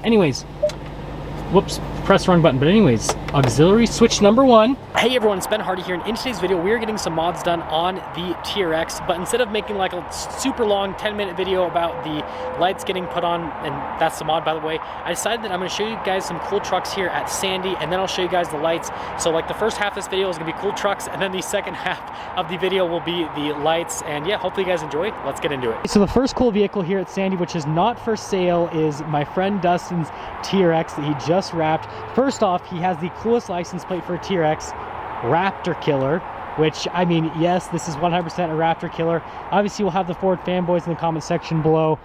Anyways, whoops, press the wrong button. But anyways, auxiliary switch number 1. Hey everyone, it's Ben Hardy here, and in today's video we are getting some mods done on the TRX, but instead of making like a super long 10-minute video about the lights getting put on, and that's the mod by the way, I decided that I'm going to show you guys some cool trucks here at Sandy, and then I'll show you guys the lights. So like the first half of this video is going to be cool trucks, and then the second half of the video will be the lights, and yeah, hopefully you guys enjoy. Let's get into it. So the first cool vehicle here at Sandy, which is not for sale, is my friend Dustin's TRX that he just wrapped. First off, he has the coolest license plate for a TRX, Raptor Killer, which, I mean, yes, this is 100% a Raptor Killer. Obviously, we'll have the Ford fanboys in the comment section below,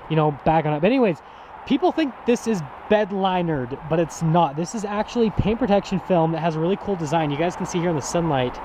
you know, back on it. But anyways, people think this is bed-linered, but it's not. This is actually paint protection film that has a really cool design. You guys can see here in the sunlight,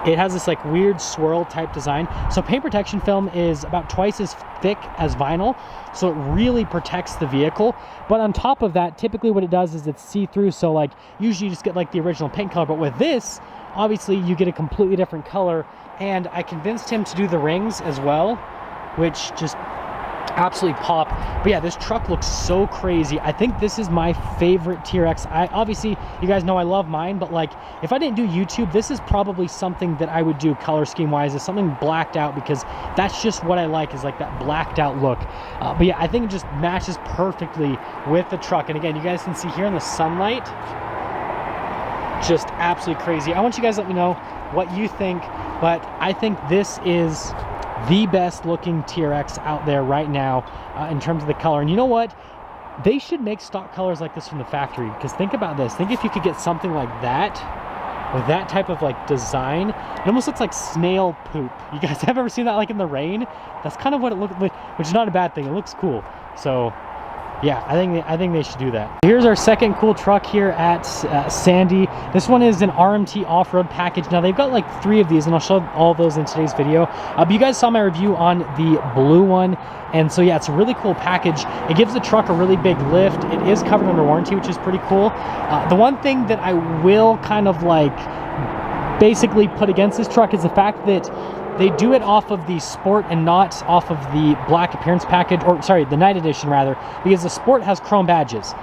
it has this like weird swirl type design. So paint protection film is about twice as thick as vinyl, so it really protects the vehicle. But on top of that, typically what it does is it's see-through, so like usually you just get like the original paint color, but with this, obviously you get a completely different color. And I convinced him to do the rings as well, which just absolutely pop. But yeah, this truck looks so crazy. I think this is my favorite TRX. Obviously, you guys know I love mine, but like if I didn't do YouTube, this is probably something that I would do color scheme wise, is something blacked out, because that's just what I like, is like that blacked out look. But yeah, I think it just matches perfectly with the truck. And again, you guys can see here in the sunlight, just absolutely crazy. I want you guys to let me know what you think, but I think this is the best looking TRX out there right now in terms of the color. And you know what? They should make stock colors like this from the factory, because think about this. Think if you could get something like that with that type of like design. It almost looks like snail poop. You guys have ever seen that like in the rain? That's kind of what it looks like, which is not a bad thing. It looks cool. So yeah, I think they should do that. Here's our second cool truck here at Sandy. This one is an RMT Off Road package. Now they've got like 3 of these, and I'll show all those in today's video. But you guys saw my review on the blue one, and so yeah, it's a really cool package. It gives the truck a really big lift. It is covered under warranty, which is pretty cool. The one thing that I will kind of like basically put against this truck is the fact that they do it off of the Sport and not off of the black appearance package, or sorry, the Night Edition rather, because the Sport has chrome badges,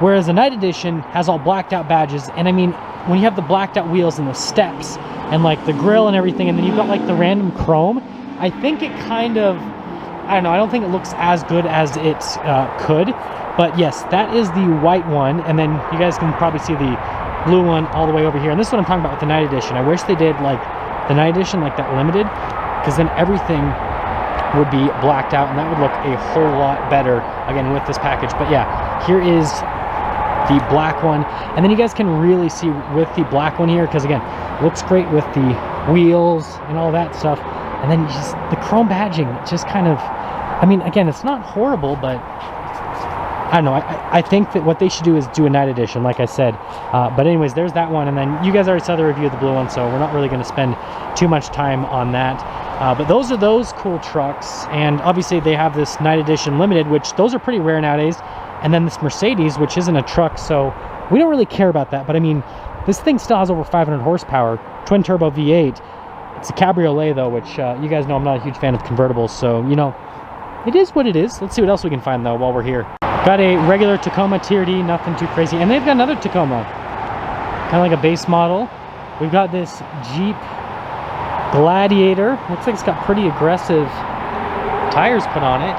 whereas the Night Edition has all blacked out badges. And I mean, when you have the blacked out wheels and the steps and like the grill and everything, and then you've got like the random chrome, I think it kind of, I don't know, I don't think it looks as good as it could. But yes, that is the white one, and then you guys can probably see the blue one all the way over here. And this is what I'm talking about with the Night Edition. I wish they did like the Night Edition like that limited, because then everything would be blacked out, and that would look a whole lot better again with this package. But yeah, here is the black one, and then you guys can really see with the black one here, because again, looks great with the wheels and all that stuff. And then just the chrome badging, just kind of, I mean, again, it's not horrible, but I don't know. I think that what they should do is do a Night Edition, like I said. But anyways, there's that one. And then you guys already saw the review of the blue one, so we're not really going to spend too much time on that. But those are those cool trucks. And obviously they have this Night Edition Limited, which those are pretty rare nowadays. And then this Mercedes, which isn't a truck, so we don't really care about that. But I mean, this thing still has over 500 horsepower, twin turbo V8. It's a cabriolet though, which you guys know I'm not a huge fan of convertibles. So, you know, it is what it is. Let's see what else we can find though while we're here. Got a regular Tacoma TRD, nothing too crazy. And they've got another Tacoma, kind of like a base model. We've got this Jeep Gladiator. Looks like it's got pretty aggressive tires put on it.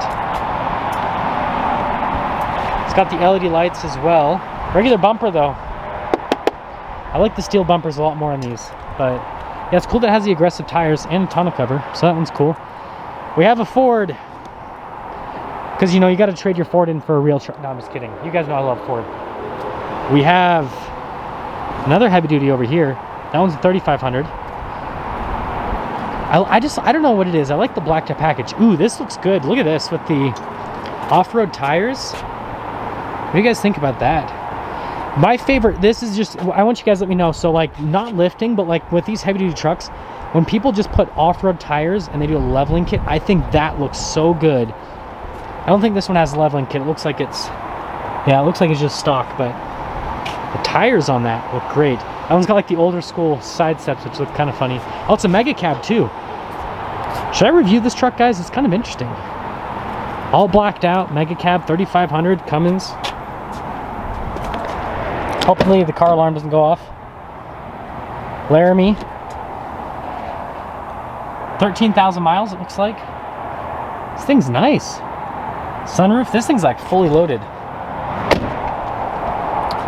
It's got the LED lights as well. Regular bumper though. I like the steel bumpers a lot more on these. But yeah, it's cool that it has the aggressive tires and a tonneau cover. So that one's cool. We have a Ford. Because, you know, you got to trade your Ford in for a real truck. No, I'm just kidding. You guys know I love Ford. We have another heavy duty over here. That one's a 3500. I don't know what it is. I like the blacked out package. Ooh, this looks good. Look at this with the off-road tires. What do you guys think about that? My favorite, this is just, I want you guys to let me know. So like, not lifting, but like with these heavy duty trucks, when people just put off-road tires and they do a leveling kit, I think that looks so good. I don't think this one has a leveling kit. It looks like it's, yeah, it looks like it's just stock, but the tires on that look great. That one's got like the older school side steps, which look kind of funny. Oh, it's a mega cab too. Should I review this truck, guys? It's kind of interesting. All blacked out, mega cab, 3500 Cummins. Hopefully the car alarm doesn't go off. Laramie. 13,000 miles, it looks like. This thing's nice. Sunroof, this thing's like fully loaded.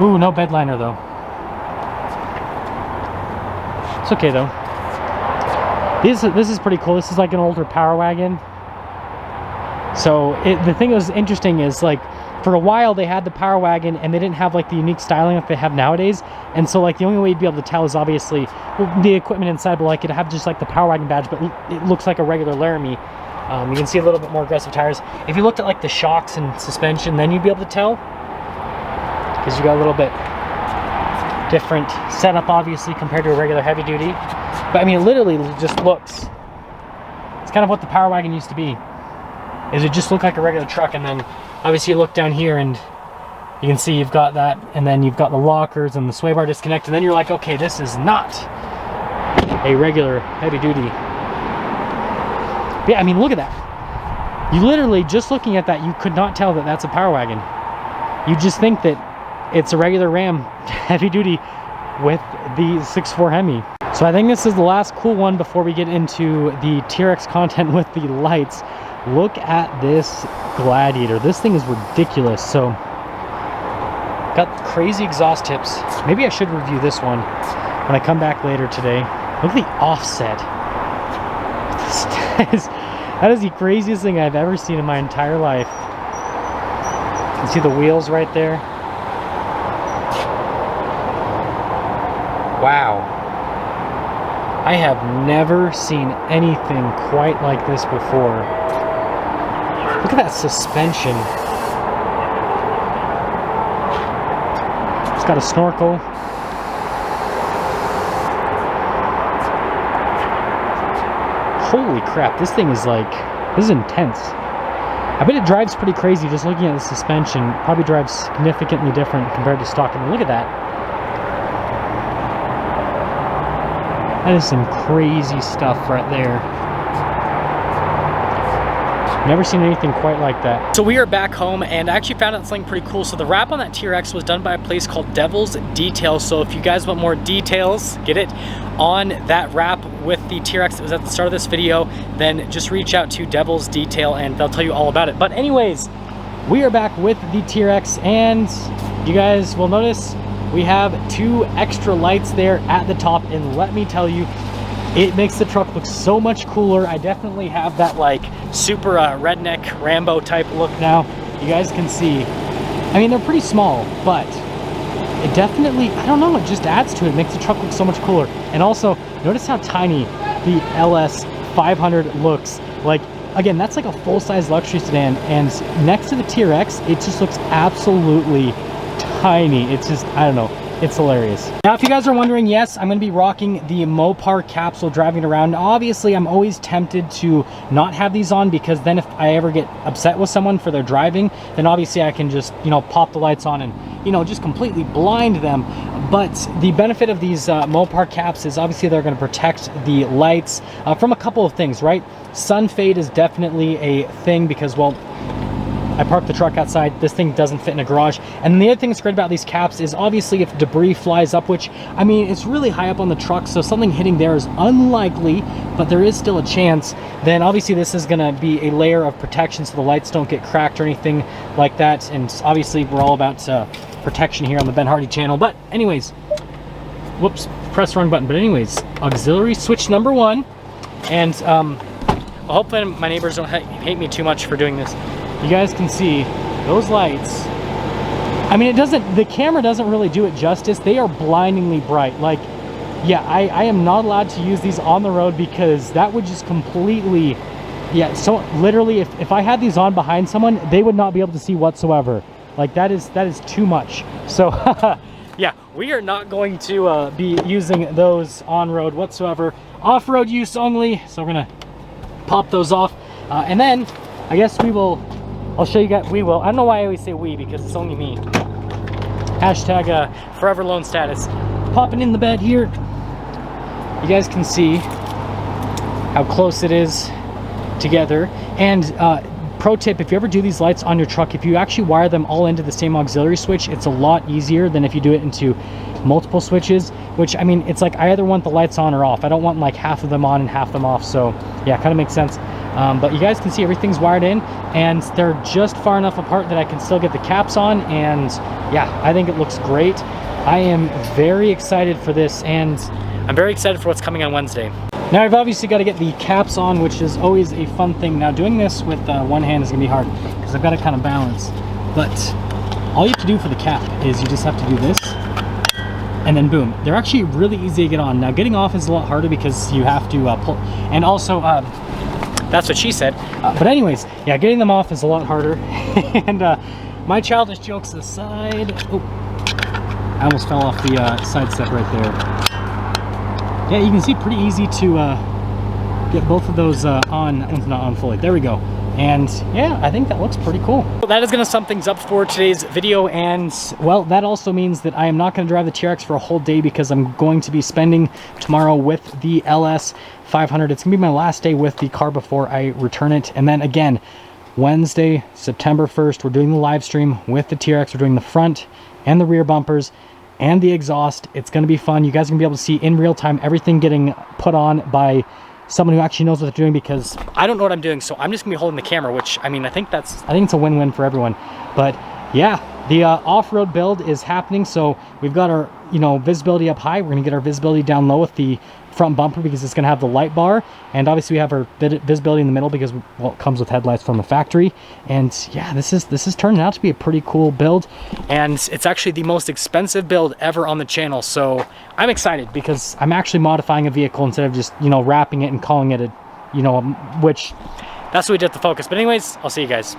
Ooh, no bed liner though. It's okay though. This is pretty cool. This is like an older power wagon. So the thing that was interesting is, like, for a while they had the power wagon and they didn't have like the unique styling that they have nowadays. And so like the only way you'd be able to tell is obviously the equipment inside, but like it'd have just like the power wagon badge, but it looks like a regular Laramie. You can see a little bit more aggressive tires. If you looked at like the shocks and suspension, then you'd be able to tell, because you got a little bit different setup obviously compared to a regular heavy duty. But I mean, it literally just looks, it's kind of what the power wagon used to be, is it just looked like a regular truck. And then obviously you look down here and you can see you've got that, and then you've got the lockers and the sway bar disconnect, and then you're like, okay, this is not a regular heavy duty. But yeah, I mean, look at that. You literally, just looking at that, you could not tell that that's a power wagon. You just think that it's a regular Ram heavy duty with the 6.4 Hemi. So I think this is the last cool one before we get into the TRX content with the lights. Look at this Gladiator. This thing is ridiculous. So got crazy exhaust tips. Maybe I should review this one when I come back later today. Look at the offset. That is the craziest thing I've ever seen in my entire life. You can see the wheels right there. Wow. I have never seen anything quite like this before. Look at that suspension. It's got a snorkel. Holy crap, this thing is like, this is intense. I bet it drives pretty crazy just looking at the suspension. Probably drives significantly different compared to stock. I mean, look at that. That is some crazy stuff right there. Never seen anything quite like that. So we are back home, and I actually found out something pretty cool. So the wrap on that TRX was done by a place called Devil's Detail. So if you guys want more details, get it, on that wrap with the TRX that was at the start of this video, then just reach out to Devil's Detail and they'll tell you all about it. But anyways, we are back with the TRX, and you guys will notice we have 2 extra lights there at the top, and let me tell you, it makes the truck look so much cooler. I definitely have that like super redneck Rambo type look now. You guys can see, I mean, they're pretty small, but it definitely, I don't know, it just adds to it. It makes the truck look so much cooler. And also, notice how tiny the LS 500 looks. Like, again, that's like a full-size luxury sedan, and next to the TRX, it just looks absolutely tiny. It's just, I don't know, it's hilarious. Now, if you guys are wondering, yes, I'm going to be rocking the Mopar capsule driving around. Obviously, I'm always tempted to not have these on, because then if I ever get upset with someone for their driving, then obviously I can just, you know, pop the lights on and, you know, just completely blind them. But the benefit of these Mopar caps is obviously they're going to protect the lights from a couple of things, right? Sun fade is definitely a thing, because, well, I parked the truck outside. This thing doesn't fit in a garage. And the other thing that's great about these caps is obviously if debris flies up, which, I mean, it's really high up on the truck, so something hitting there is unlikely, but there is still a chance. Then obviously this is going to be a layer of protection so the lights don't get cracked or anything like that. And obviously we're all about protection here on the Ben Hardy channel. But anyways, whoops, press the wrong button. But anyways, auxiliary switch number 1. And hopefully my neighbors don't hate me too much for doing this. You guys can see those lights. I mean, the camera doesn't really do it justice. They are blindingly bright. Like, yeah, I am not allowed to use these on the road, because that would just completely, yeah, so literally if I had these on behind someone, they would not be able to see whatsoever. Like, that is too much. So yeah, we are not going to be using those on road whatsoever. Off-road use only. So we're gonna pop those off, and then I guess I'll show you guys. I don't know why I always say we, because it's only me. Hashtag forever lone status. Popping in the bed here. You guys can see how close it is together. And pro tip, if you ever do these lights on your truck, if you actually wire them all into the same auxiliary switch, it's a lot easier than if you do it into multiple switches, which, I mean, it's like I either want the lights on or off. I don't want like half of them on and half of them off. So yeah, kind of makes sense. But you guys can see everything's wired in, and they're just far enough apart that I can still get the caps on. And yeah, I think it looks great. I am very excited for this, and I'm very excited for what's coming on Wednesday. Now I've obviously got to get the caps on, which is always a fun thing. Now doing this with one hand is gonna be hard because I've got to kind of balance. But all you have to do for the cap is you just have to do this, and then boom. They're actually really easy to get on. Now getting off is a lot harder because you have to pull, and also that's what she said. But anyways, yeah, getting them off is a lot harder. And my childish jokes aside, oh, I almost fell off the side step right there. Yeah, you can see pretty easy to get both of those on. That one's not on fully. There we go. And yeah, I think that looks pretty cool. Well, that is going to sum things up for today's video. And well, that also means that I am not going to drive the TRX for a whole day because I'm going to be spending tomorrow with the LS 500. It's going to be my last day with the car before I return it. And then again, Wednesday, September 1st, we're doing the live stream with the TRX. We're doing the front and the rear bumpers and the exhaust. It's going to be fun. You guys are going to be able to see in real time everything getting put on by someone who actually knows what they're doing, because I don't know what I'm doing. So I'm just gonna be holding the camera, which, I mean, I think it's a win-win for everyone. But yeah, the off-road build is happening. So we've got our, you know, visibility up high. We're gonna get our visibility down low with the front bumper because it's gonna have the light bar, and obviously we have our visibility in the middle because, well, it comes with headlights from the factory. And yeah, this is turning out to be a pretty cool build, and it's actually the most expensive build ever on the channel. So I'm excited because I'm actually modifying a vehicle instead of just, you know, wrapping it and calling it a, you know, which that's what we did at the Focus. But anyways, I'll see you guys.